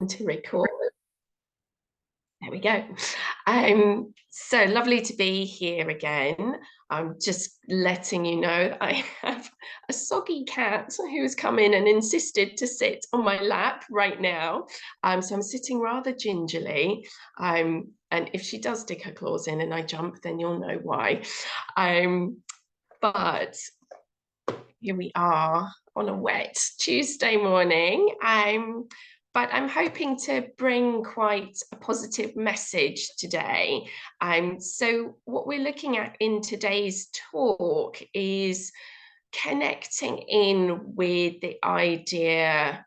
to record. There we go. So lovely to be here again. I'm just letting you know that I have a soggy cat who's come in and insisted to sit on my lap right now. So I'm sitting rather gingerly. And if she does dig her claws in and I jump, then you'll know why. But here we are on a wet Tuesday morning. But I'm hoping to bring quite a positive message today. So what we're looking at in today's talk is connecting in with the idea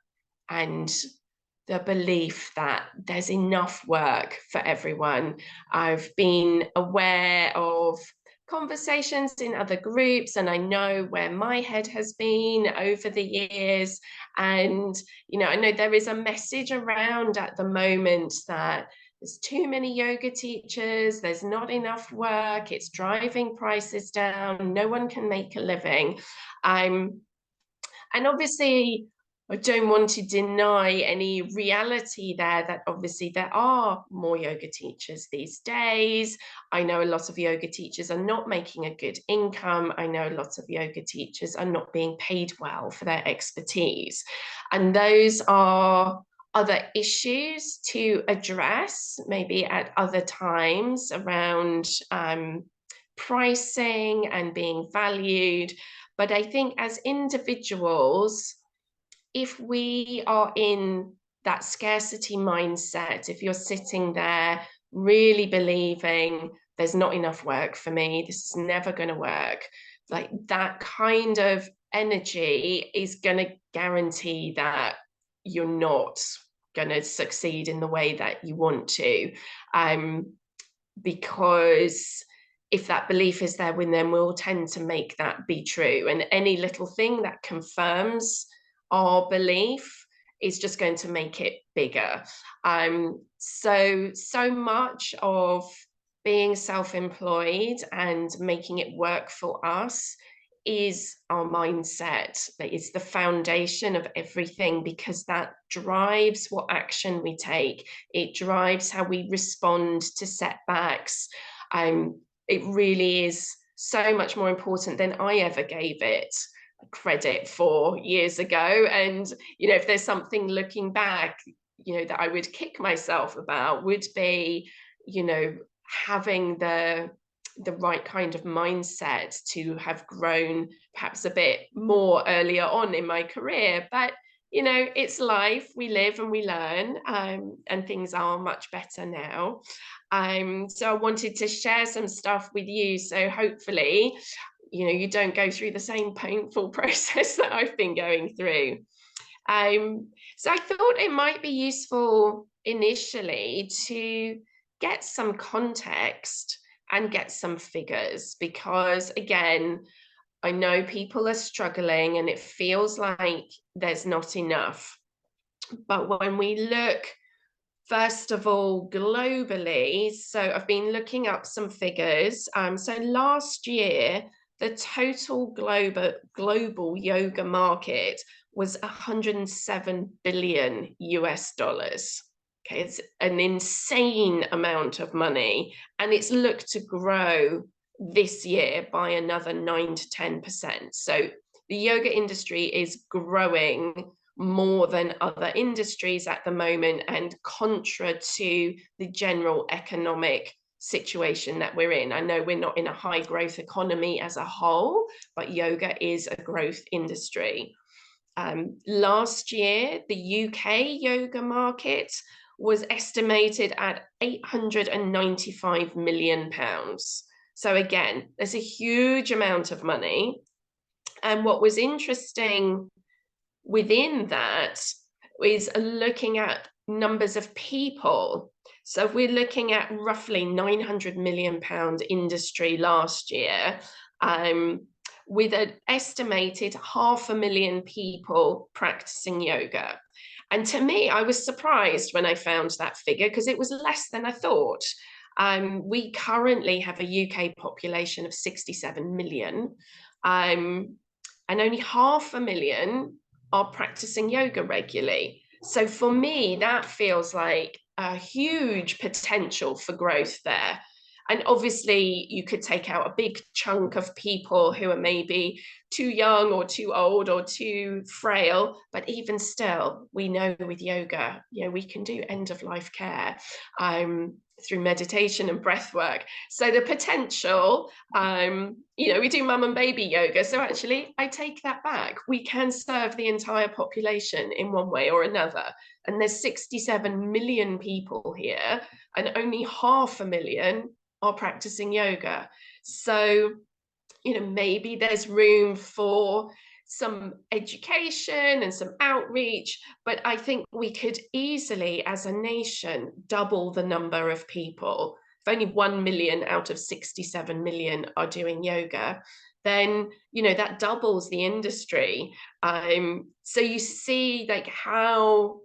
and the belief that there's enough work for everyone. I've been aware of conversations in other groups, and I know where my head has been over the years. And, I know there is a message around at the moment that there's too many yoga teachers, there's not enough work, it's driving prices down, no one can make a living. And obviously, I don't want to deny any reality there, that obviously there are more yoga teachers these days. I know a lot of yoga teachers are not making a good income. I know a lot of yoga teachers are not being paid well for their expertise. And those are other issues to address, maybe at other times, around pricing and being valued. But I think as individuals, if we are in that scarcity mindset, if you're sitting there really believing there's not enough work for me, this is never going to work, like that kind of energy is going to guarantee that you're not going to succeed in the way that you want to. Because if that belief is there, then we'll tend to make that be true. And any little thing that confirms our belief is just going to make it bigger. So much of being self-employed and making it work for us is our mindset. That is the foundation of everything, because that drives what action we take. It drives how we respond to setbacks. It really is so much more important than I ever gave it credit for years ago. And, if there's something looking back, that I would kick myself about, would be, having the right kind of mindset to have grown perhaps a bit more earlier on in my career. But it's life, we live and we learn, and things are much better now. So I wanted to share some stuff with you, so hopefully you don't go through the same painful process that I've been going through. So I thought it might be useful initially to get some context and get some figures, because again, I know people are struggling and it feels like there's not enough. But when we look, first of all, globally, so I've been looking up some figures. So last year, the total global yoga market was 107 billion US dollars. Okay, it's an insane amount of money, and it's looked to grow this year by another 9 to 10%. So the yoga industry is growing more than other industries at the moment, and contra to the general economic situation that we're in. I know we're not in a high growth economy as a whole, but yoga is a growth industry. Last year, the UK yoga market was estimated at £895 million. So again, there's a huge amount of money. And what was interesting within that is looking at numbers of people. So if we're looking at roughly £900 million industry last year, with an estimated 500,000 people practicing yoga. And to me, I was surprised when I found that figure, because it was less than I thought. We currently have a UK population of 67 million, and only 500,000 are practicing yoga regularly. So for me, that feels like a huge potential for growth there. And obviously, you could take out a big chunk of people who are maybe too young or too old or too frail. But even still, we know with yoga, we can do end of life care through meditation and breath work. So the potential, we do mum and baby yoga. So actually, I take that back. We can serve the entire population in one way or another. And there's 67 million people here, and only 500,000 are practicing yoga. So, maybe there's room for some education and some outreach, but I think we could easily, as a nation, double the number of people. If only 1 million out of 67 million are doing yoga, then that doubles the industry. So you see like how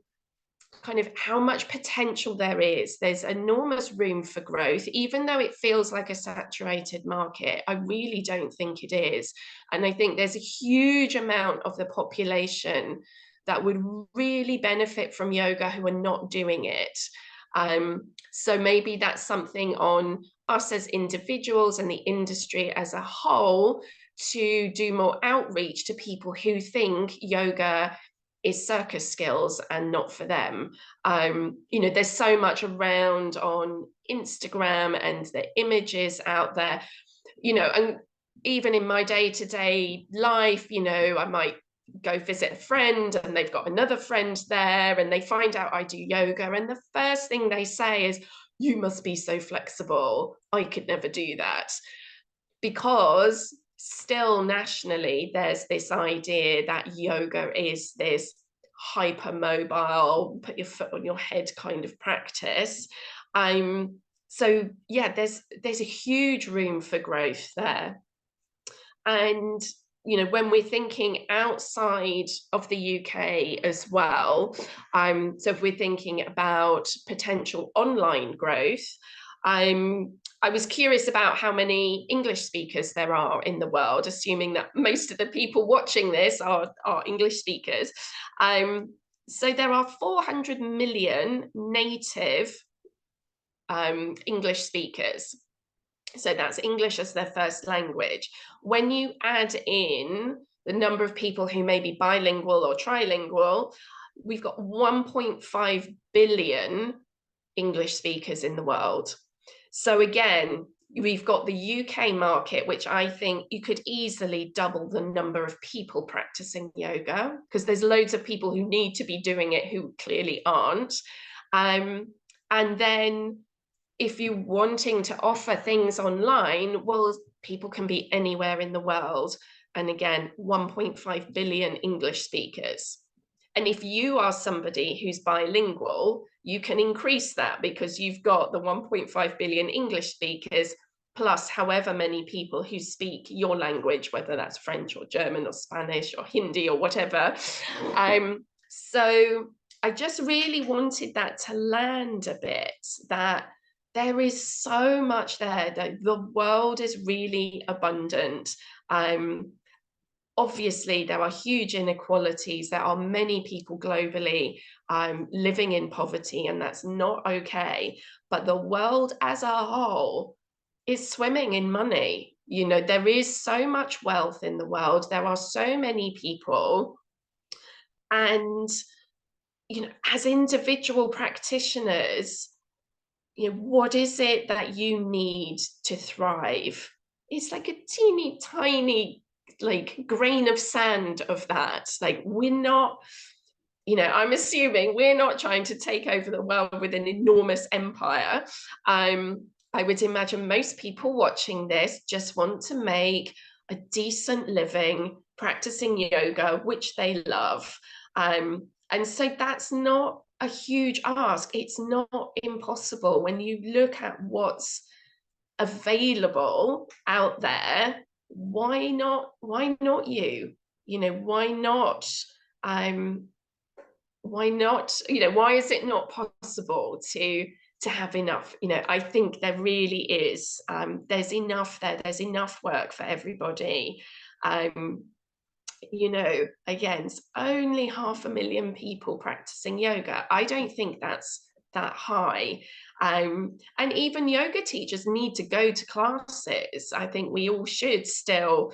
much potential there is. There's enormous room for growth, even though it feels like a saturated market. I really don't think it is. And I think there's a huge amount of the population that would really benefit from yoga who are not doing it. So maybe that's something on us as individuals and the industry as a whole to do more outreach to people who think yoga is circus skills and not for them. There's so much around on Instagram and the images out there, and even in my day-to-day life, I might go visit a friend and they've got another friend there and they find out I do yoga. And the first thing they say is, "You must be so flexible. I could never do that." Because still nationally, there's this idea that yoga is this hypermobile, put your foot on your head kind of practice. So yeah, there's a huge room for growth there. And when we're thinking outside of the UK as well, so if we're thinking about potential online growth, I was curious about how many English speakers there are in the world, assuming that most of the people watching this are English speakers. So there are 400 million native English speakers. So that's English as their first language. When you add in the number of people who may be bilingual or trilingual, we've got 1.5 billion English speakers in the world. So again, we've got the UK market, which I think you could easily double the number of people practicing yoga, because there's loads of people who need to be doing it who clearly aren't. And then if you're wanting to offer things online, well, people can be anywhere in the world. And again, 1.5 billion English speakers. And if you are somebody who's bilingual, you can increase that because you've got the 1.5 billion English speakers plus however many people who speak your language, whether that's French or German or Spanish or Hindi or whatever. So I just really wanted that to land a bit, that there is so much there, that the world is really abundant. Obviously, there are huge inequalities. There are many people globally living in poverty, and that's not okay. But the world as a whole is swimming in money. There is so much wealth in the world. There are so many people. And, as individual practitioners, what is it that you need to thrive? It's like a teeny tiny grain of sand of that. Like, we're not, I'm assuming we're not trying to take over the world with an enormous empire. I would imagine most people watching this just want to make a decent living practicing yoga, which they love. And so that's not a huge ask. It's not impossible when you look at what's available out there. Why not you? Why not? Why not? Why is it not possible to have enough? I think there really is. There's enough there. There's enough work for everybody. again, it's only 500,000 people practicing yoga. I don't think that's that high. And even yoga teachers need to go to classes. I think we all should still,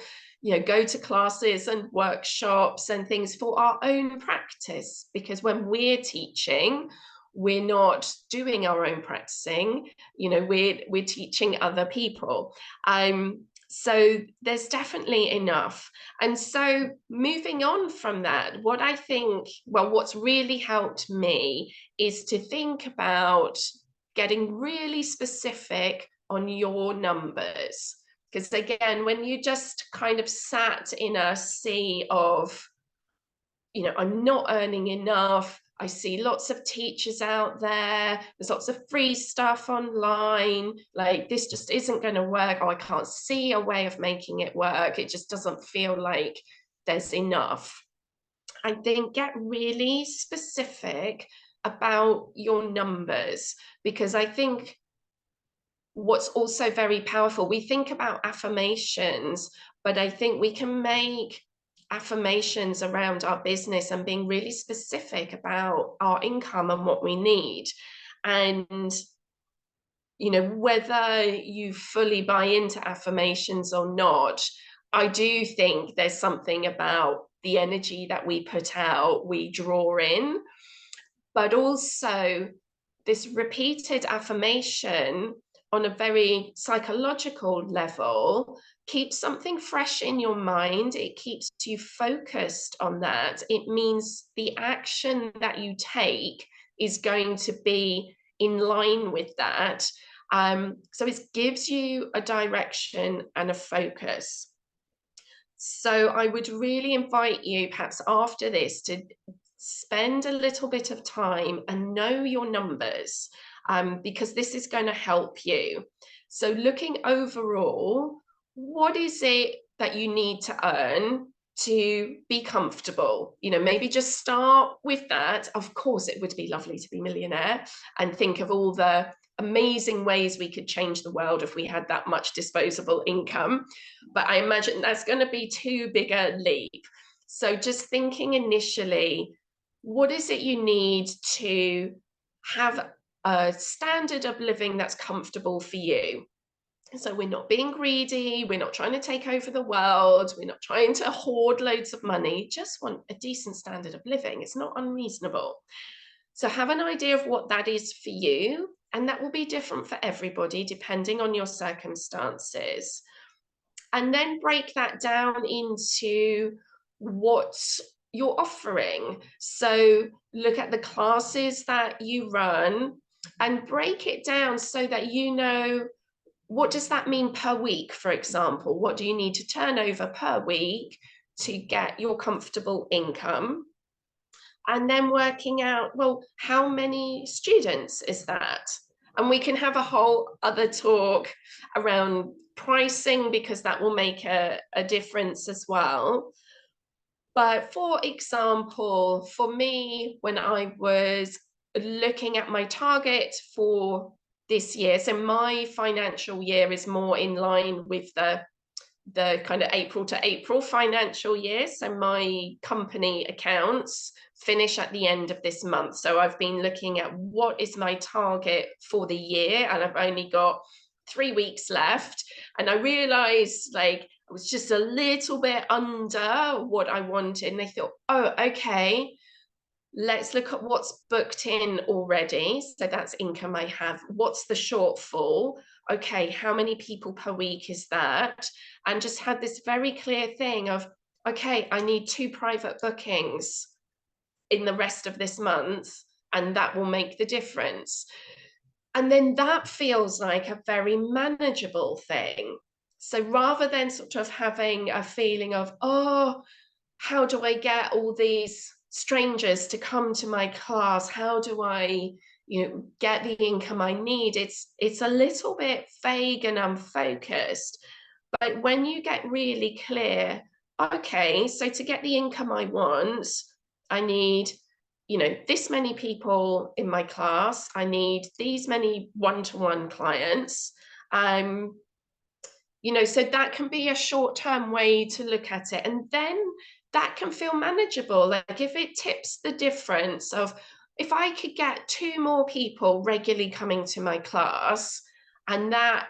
go to classes and workshops and things for our own practice, because when we're teaching, we're not doing our own practicing, we're teaching other people. So there's definitely enough. And so moving on from that, what's really helped me is to think about getting really specific on your numbers. Because again, when you just kind of sat in a sea of, I'm not earning enough, I see lots of teachers out there, there's lots of free stuff online, like this just isn't going to work, I can't see a way of making it work, it just doesn't feel like there's enough. I think get really specific about your numbers, because I think what's also very powerful, we think about affirmations, but I think we can make affirmations around our business and being really specific about our income and what we need. And whether you fully buy into affirmations or not, I do think there's something about the energy that we put out, we draw in, but also this repeated affirmation on a very psychological level keeps something fresh in your mind. It keeps you focused on that. It means the action that you take is going to be in line with that. So it gives you a direction and a focus. So I would really invite you, perhaps after this, to spend a little bit of time and know your numbers, because this is going to help you. So looking overall, what is it that you need to earn to be comfortable? Maybe just start with that. Of course, it would be lovely to be millionaire and think of all the amazing ways we could change the world if we had that much disposable income. But I imagine that's going to be too big a leap. So just thinking initially, what is it you need to have a standard of living that's comfortable for you? So we're not being greedy, we're not trying to take over the world, we're not trying to hoard loads of money, just want a decent standard of living. It's not unreasonable. So have an idea of what that is for you, and that will be different for everybody depending on your circumstances. And then break that down into what you're offering. So look at the classes that you run and break it down so that what does that mean per week, for example? What do you need to turn over per week to get your comfortable income? And then working out, well, how many students is that? And we can have a whole other talk around pricing, because that will make a difference as well. But for example, for me, when I was looking at my target for this year, so my financial year is more in line with the kind of April to April financial year. So my company accounts finish at the end of this month. So I've been looking at what is my target for the year, and I've only got 3 weeks left. And I realized I was just a little bit under what I wanted. And I thought, oh, okay, let's look at what's booked in already. So that's income I have. What's the shortfall? Okay, how many people per week is that? And just had this very clear thing of, okay, I need 2 private bookings in the rest of this month, and that will make the difference. And then that feels like a very manageable thing. So rather than sort of having a feeling of, oh, how do I get all these strangers to come to my class? How do I, get the income I need? It's a little bit vague and unfocused. But when you get really clear, okay, so to get the income I want, I need, this many people in my class, I need these many one-to-one clients. So that can be a short-term way to look at it. And then that can feel manageable. Like if it tips the difference of, if I could get 2 more people regularly coming to my class, and that,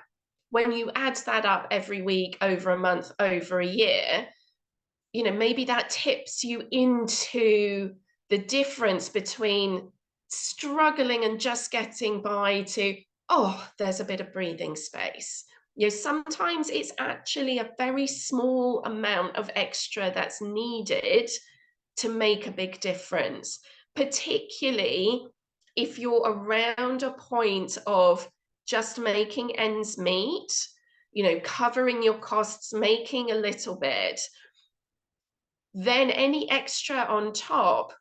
when you add that up every week, over a month, over a year, maybe that tips you into the difference between struggling and just getting by to, oh, there's a bit of breathing space. Sometimes it's actually a very small amount of extra that's needed to make a big difference, particularly if you're around a point of just making ends meet, covering your costs, making a little bit. Then any extra on top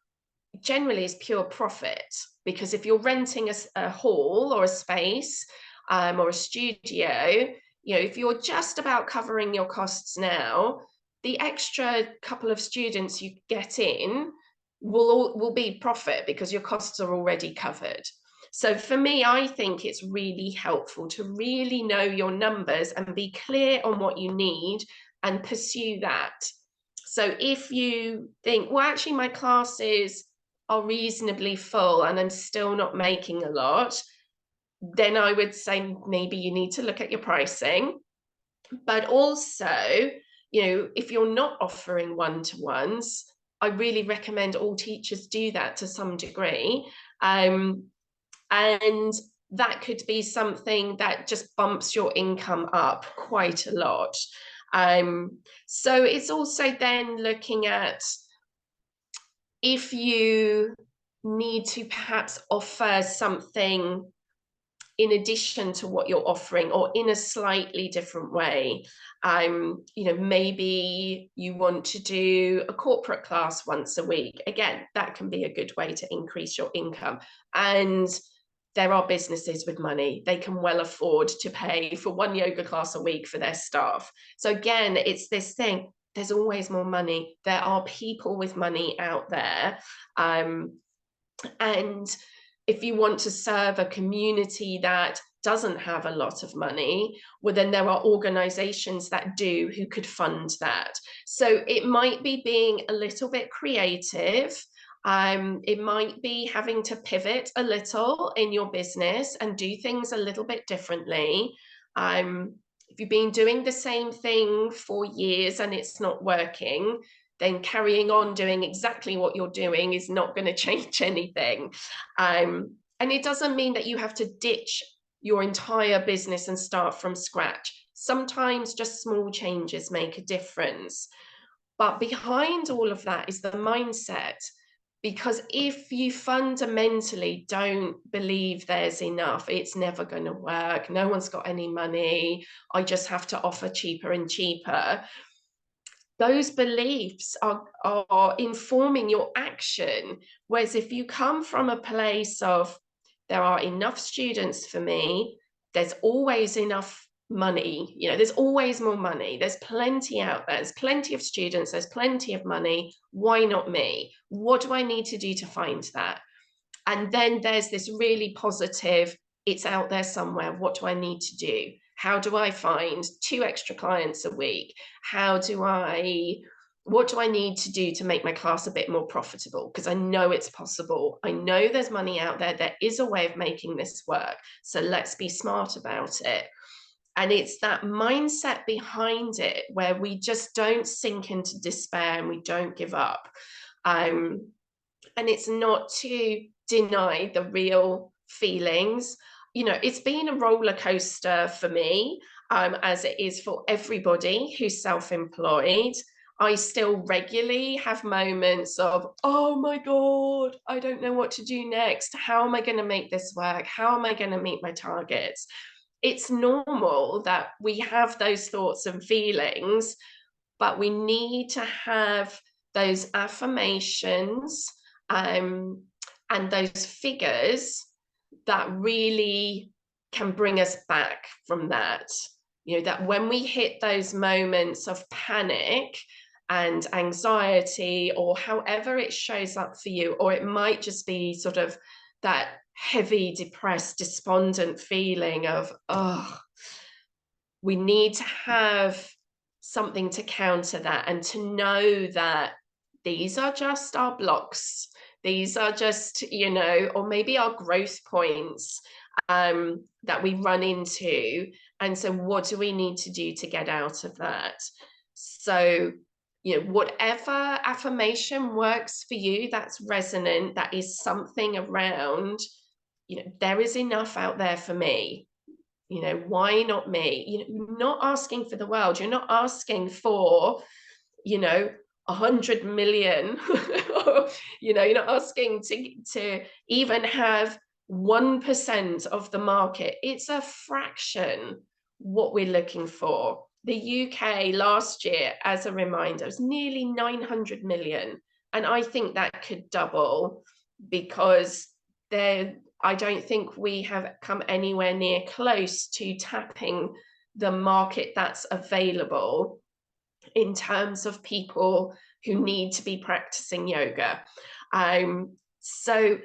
generally is pure profit, because if you're renting a hall or a space, or a studio, if you're just about covering your costs now, the extra couple of students you get in will be profit, because your costs are already covered. So for me, I think it's really helpful to really know your numbers and be clear on what you need and pursue that. So if you think, well, actually my classes are reasonably full and I'm still not making a lot, then I would say maybe you need to look at your pricing. But also, if you're not offering one-to-ones, I really recommend all teachers do that to some degree. And that could be something that just bumps your income up quite a lot. So it's also then looking at, if you need to perhaps offer something in addition to what you're offering, or in a slightly different way. Maybe you want to do a corporate class once a week. Again, that can be a good way to increase your income. And there are businesses with money. They can well afford to pay for one yoga class a week for their staff. So again, it's this thing, there's always more money. There are people with money out there. And if you want to serve a community that doesn't have a lot of money, well, then there are organizations that do, who could fund that. So it might be being a little bit creative. It might be having to pivot a little in your business and do things a little bit differently. If you've been doing the same thing for years and it's not working, then carrying on doing exactly what you're doing is not going to change anything. And it doesn't mean that you have to ditch your entire business and start from scratch. Sometimes just small changes make a difference. But behind all of that is the mindset. Because if you fundamentally don't believe there's enough, it's never going to work. No one's got any money. I just have to offer cheaper and cheaper. Those beliefs are informing your action. Whereas if you come from a place of, there are enough students for me, there's always enough money, there's always more money, there's plenty out there, there's plenty of students, there's plenty of money, why not me? What do I need to do to find that? And then there's this really positive, it's out there somewhere, what do I need to do? How do I find 2 extra clients a week? What do I need to do to make my class a bit more profitable? Because I know it's possible. I know there's money out there. There is a way of making this work. So let's be smart about it. And it's that mindset behind it where we just don't sink into despair and we don't give up. And it's not to deny the real feelings. It's been a roller coaster for me, as it is for everybody who's self-employed. I still regularly have moments of, oh my God, I don't know what to do next. How am I going to make this work? How am I going to meet my targets? It's normal that we have those thoughts and feelings, but we need to have those affirmations, and those figures that really can bring us back from that. That when we hit those moments of panic and anxiety, or however it shows up for you, or it might just be sort of that heavy, depressed, despondent feeling of, oh, we need to have something to counter that, and to know that these are just our blocks. These are just, you know, or maybe our growth points that we run into. And so what do we need to do to get out of that? So, you know, whatever affirmation works for you, that's resonant, that is something around, you know, there is enough out there for me. You know, why not me? You know, you're not asking for the world. You're not asking for, you know, 100 million. You know, you're not asking to even have 1% of the market. It's a fraction what we're looking for. The UK last year, as a reminder, was nearly 900 million. And I think that could double, because I don't think we have come anywhere near close to tapping the market that's available in terms of people who need to be practicing yoga. So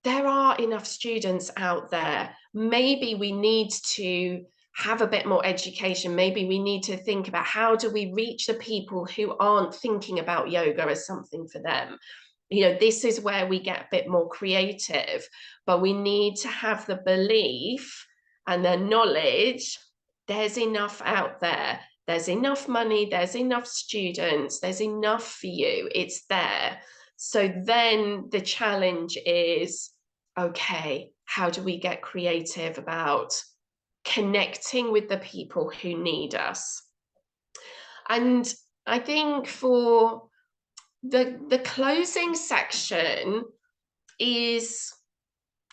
there are enough students out there. Maybe we need to have a bit more education. Maybe we need to think about, how do we reach the people who aren't thinking about yoga as something for them? You know, this is where we get a bit more creative, but we need to have the belief and the knowledge there's enough out there. There's enough money, there's enough students, there's enough for you, it's there. So then the challenge is, okay, how do we get creative about connecting with the people who need us? And I think for the closing section is,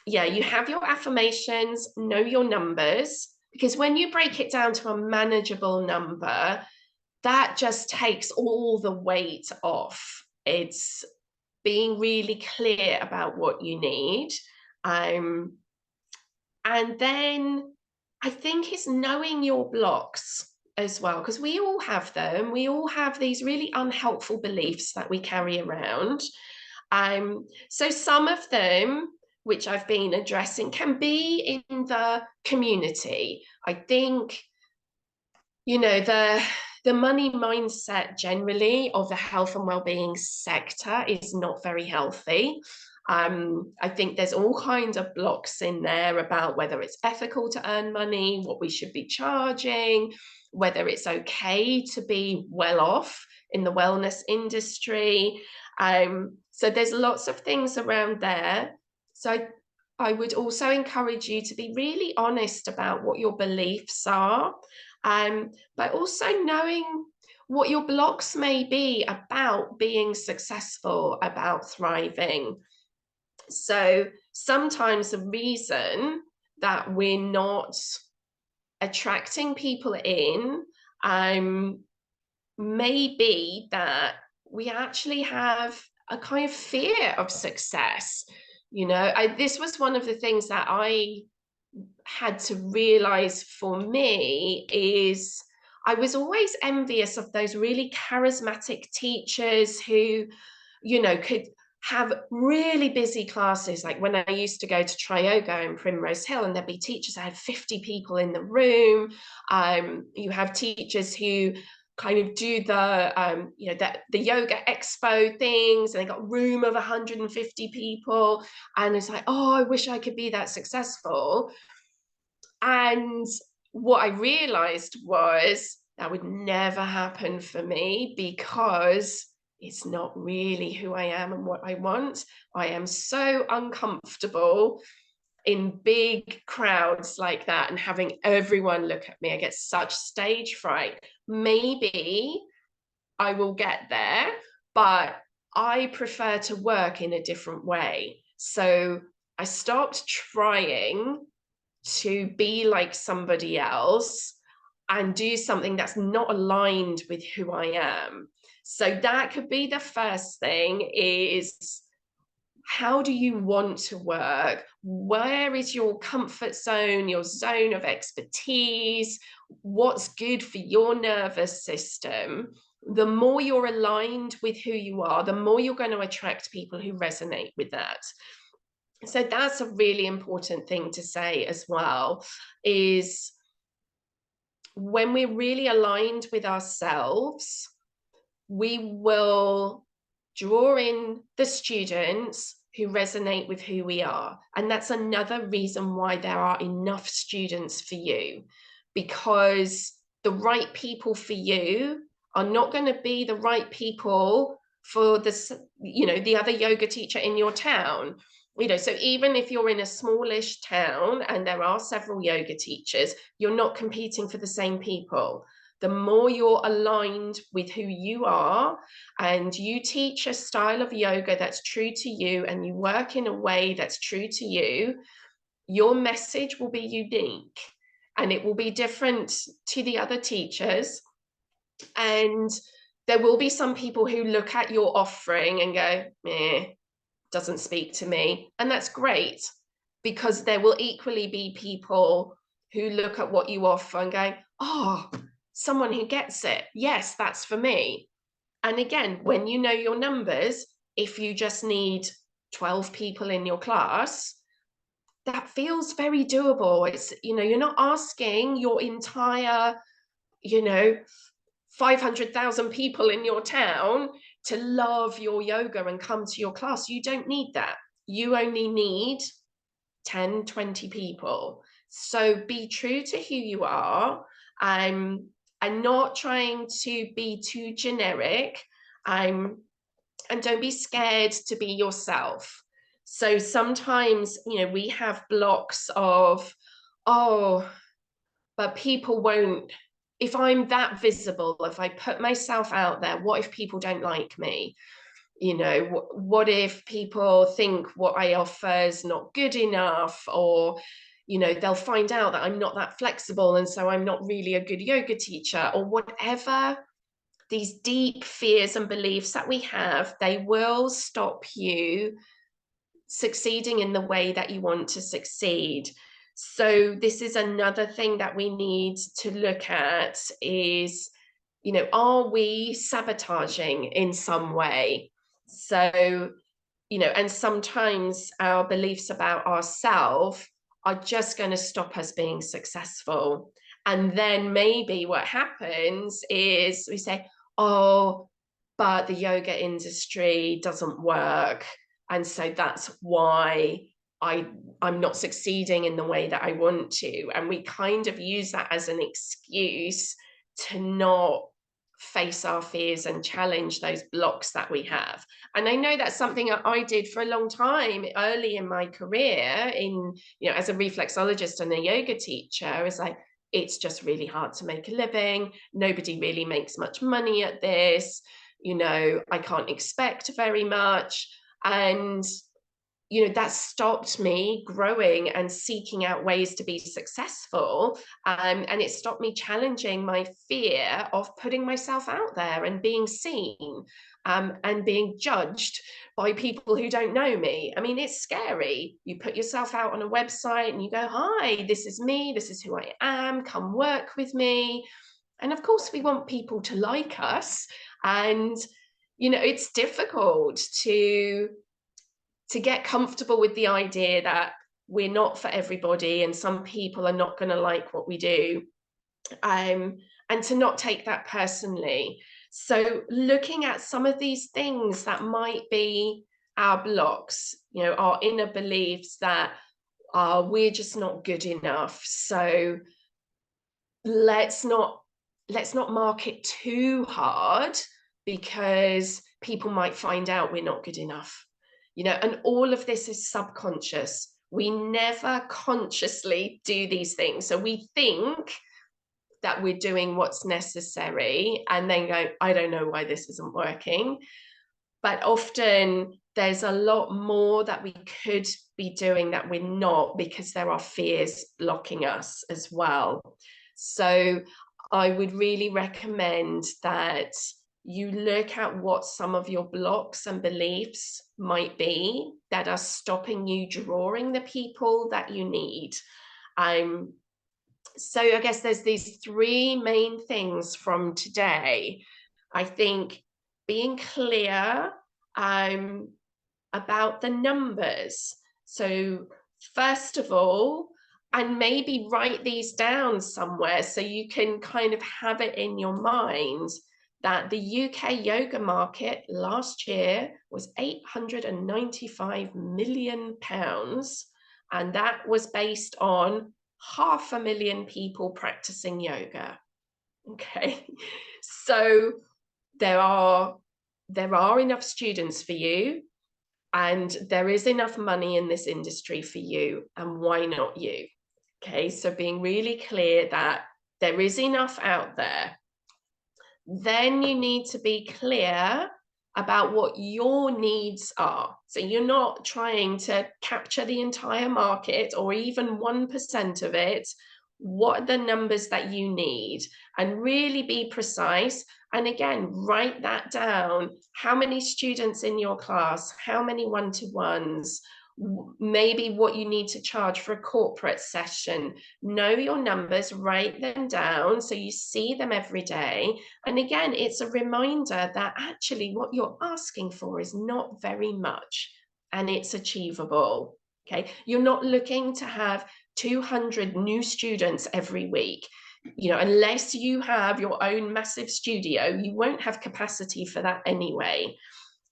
yeah, you have your affirmations, know your numbers, because when you break it down to a manageable number, that just takes all the weight off. It's being really clear about what you need. And then I think it's knowing your blocks as well, because we all have them. We all have these really unhelpful beliefs that we carry around. So some of them, which I've been addressing, can be in the community. I think, you know, the money mindset generally of the health and well-being sector is not very healthy. I think there's all kinds of blocks in there about whether it's ethical to earn money, what we should be charging, whether it's okay to be well off in the wellness industry. So there's lots of things around there. So I would also encourage you to be really honest about what your beliefs are, but also knowing what your blocks may be about being successful, about thriving. So sometimes the reason that we're not attracting people in may be that we actually have a kind of fear of success. You know, this was one of the things that I had to realize for me is I was always envious of those really charismatic teachers who, you know, could have really busy classes. Like when I used to go to Tryoga in Primrose Hill, and there'd be teachers that had 50 people in the room. You have teachers who kind of do the you know, the yoga expo things, and they got a room of 150 people, and it's like, oh, I wish I could be that successful. And what I realized was that would never happen for me, because it's not really who I am and what I want. I am so uncomfortable in big crowds like that and having everyone look at me. I get such stage fright. Maybe I will get there, but I prefer to work in a different way. So I stopped trying to be like somebody else and do something that's not aligned with who I am. So that could be the first thing, is how do you want to work? Where is your comfort zone, your zone of expertise? What's good for your nervous system? The more you're aligned with who you are, the more you're going to attract people who resonate with that. So that's a really important thing to say as well, is when we're really aligned with ourselves, we will draw in the students who resonate with who we are. And that's another reason why there are enough students for you, because the right people for you are not going to be the right people for this, the other yoga teacher in your town. So even if you're in a smallish town and there are several yoga teachers, you're not competing for the same people. The more you're aligned with who you are and you teach a style of yoga that's true to you and you work in a way that's true to you, your message will be unique and it will be different to the other teachers. And there will be some people who look at your offering and go, doesn't speak to me. And that's great, because there will equally be people who look at what you offer and go, oh, someone who gets it. Yes, that's for me. And again, when you know your numbers, if you just need 12 people in your class, that feels very doable. It's, you're not asking your entire, 500,000 people in your town to love your yoga and come to your class. You don't need that. You only need 10, 20 people. So be true to who you are, and not trying to be too generic. And don't be scared to be yourself. So sometimes, we have blocks of, oh, but people won't, if I'm that visible, if I put myself out there, what if people don't like me? What if people think what I offer is not good enough, or they'll find out that I'm not that flexible and so I'm not really a good yoga teacher, or whatever. These deep fears and beliefs that we have, they will stop you succeeding in the way that you want to succeed. So this is another thing that we need to look at is, are we sabotaging in some way? So, and sometimes our beliefs about ourselves are just going to stop us being successful. And then maybe what happens is we say, oh, but the yoga industry doesn't work. And so that's why I'm not succeeding in the way that I want to. And we kind of use that as an excuse to not face our fears and challenge those blocks that we have. And I know that's something that I did for a long time early in my career as a reflexologist and a yoga teacher. I was like, it's just really hard to make a living. Nobody really makes much money at this. I can't expect very much. And that stopped me growing and seeking out ways to be successful. And it stopped me challenging my fear of putting myself out there and being seen, and being judged by people who don't know me. I mean, it's scary. You put yourself out on a website and you go, hi, this is me. This is who I am. Come work with me. And of course, we want people to like us. And, it's difficult to get comfortable with the idea that we're not for everybody and some people are not going to like what we do, and to not take that personally. So looking at some of these things that might be our blocks, our inner beliefs that we're just not good enough. So let's not market too hard, because people might find out we're not good enough. And all of this is subconscious. We never consciously do these things. So we think that we're doing what's necessary and then go, I don't know why this isn't working. But often there's a lot more that we could be doing that we're not, because there are fears blocking us as well. So I would really recommend that you look at what some of your blocks and beliefs might be that are stopping you drawing the people that you need. So I guess there's these three main things from today. I think being clear about the numbers. So first of all, and maybe write these down somewhere so you can kind of have it in your mind, that the UK yoga market last year was £895 million. And that was based on 500,000 people practicing yoga. Okay, so there are enough students for you, and there is enough money in this industry for you, and why not you? Okay, so being really clear that there is enough out there. Then you need to be clear about what your needs are. So you're not trying to capture the entire market or even 1% of it. What are the numbers that you need? And really be precise. And again, write that down. How many students in your class? How many one-to-ones? Maybe what you need to charge for a corporate session. Know your numbers, write them down so you see them every day. And again, it's a reminder that actually what you're asking for is not very much, and it's achievable. Okay, you're not looking to have 200 new students every week. You know, unless you have your own massive studio, you won't have capacity for that anyway.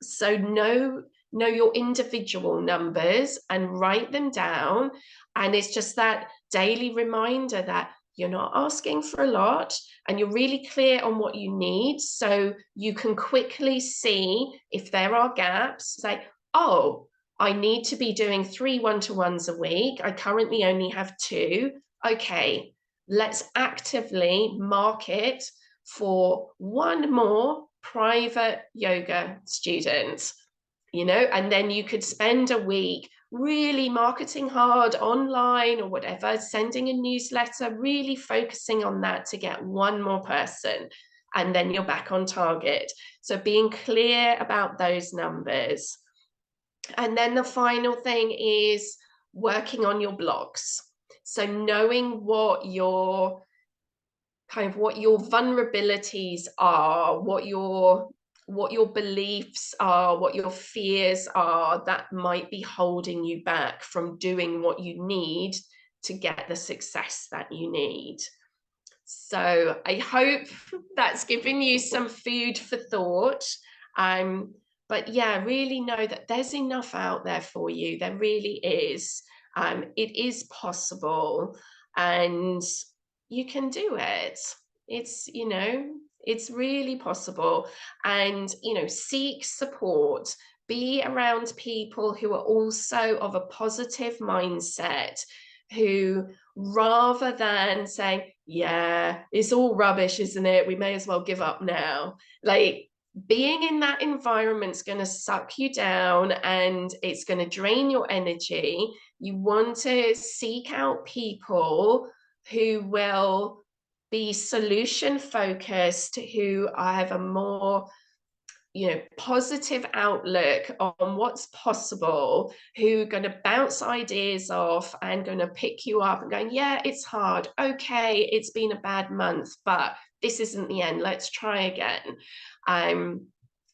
So know your individual numbers and write them down. And it's just that daily reminder that you're not asking for a lot, and you're really clear on what you need, so you can quickly see if there are gaps. Say, oh, I need to be doing 3 one-to-ones a week. I currently only have 2. Okay, let's actively market for 1 more private yoga student, you know, and then you could spend a week really marketing hard online or whatever, sending a newsletter, really focusing on that to get 1 more person, and then you're back on target. So being clear about those numbers. And then the final thing is working on your blocks. So knowing what your vulnerabilities are, what your beliefs are, what your fears are that might be holding you back from doing what you need to get the success that you need. So I hope that's given you some food for thought. But yeah, really know that there's enough out there for you. There really is. It is possible, and you can do it. It's, you know, it's really possible. And, you know, seek support. Be around people who are also of a positive mindset, who, rather than saying, yeah, it's all rubbish, isn't it? We may as well give up now. Like, being in that environment's going to suck you down and it's going to drain your energy. You want to seek out people who will be solution focused, who have a more, you know, positive outlook on what's possible, who are going to bounce ideas off and going to pick you up and going, yeah, it's hard. Okay, it's been a bad month, but this isn't the end. Let's try again.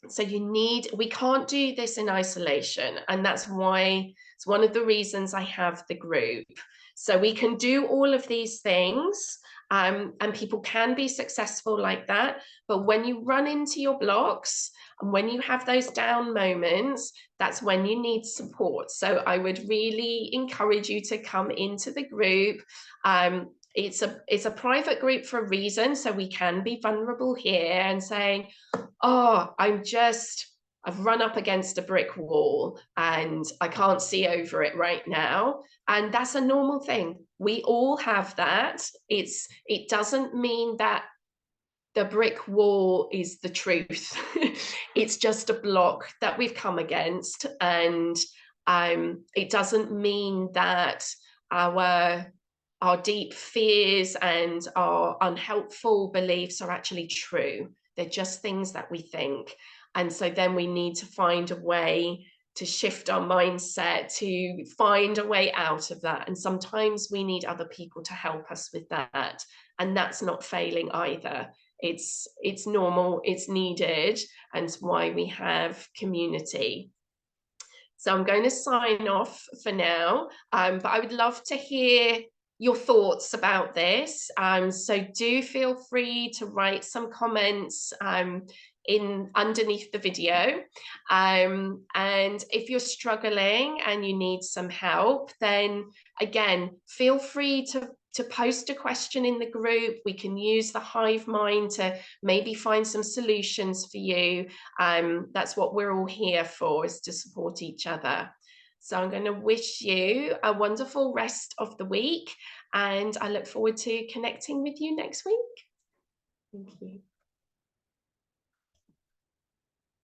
So we can't do this in isolation. And that's why it's one of the reasons I have the group. So we can do all of these things, and people can be successful like that. But when you run into your blocks and when you have those down moments, that's when you need support. So I would really encourage you to come into the group. It's a private group for a reason, so we can be vulnerable here and saying, oh, I've run up against a brick wall and I can't see over it right now. And that's a normal thing. We all have that. It doesn't mean that the brick wall is the truth. It's just a block that we've come against. And it doesn't mean that our deep fears and our unhelpful beliefs are actually true. They're just things that we think. And so then we need to find a way to shift our mindset, to find a way out of that. And sometimes we need other people to help us with that. And that's not failing either. It's normal, it's needed, and it's why we have community. So I'm going to sign off for now, but I would love to hear your thoughts about this. So do feel free to write some comments in underneath the video. And if you're struggling and you need some help, then again, feel free to post a question in the group. We can use the hive mind to maybe find some solutions for you. That's what we're all here for, is to support each other. So I'm going to wish you a wonderful rest of the week, and I look forward to connecting with you next week. Thank you.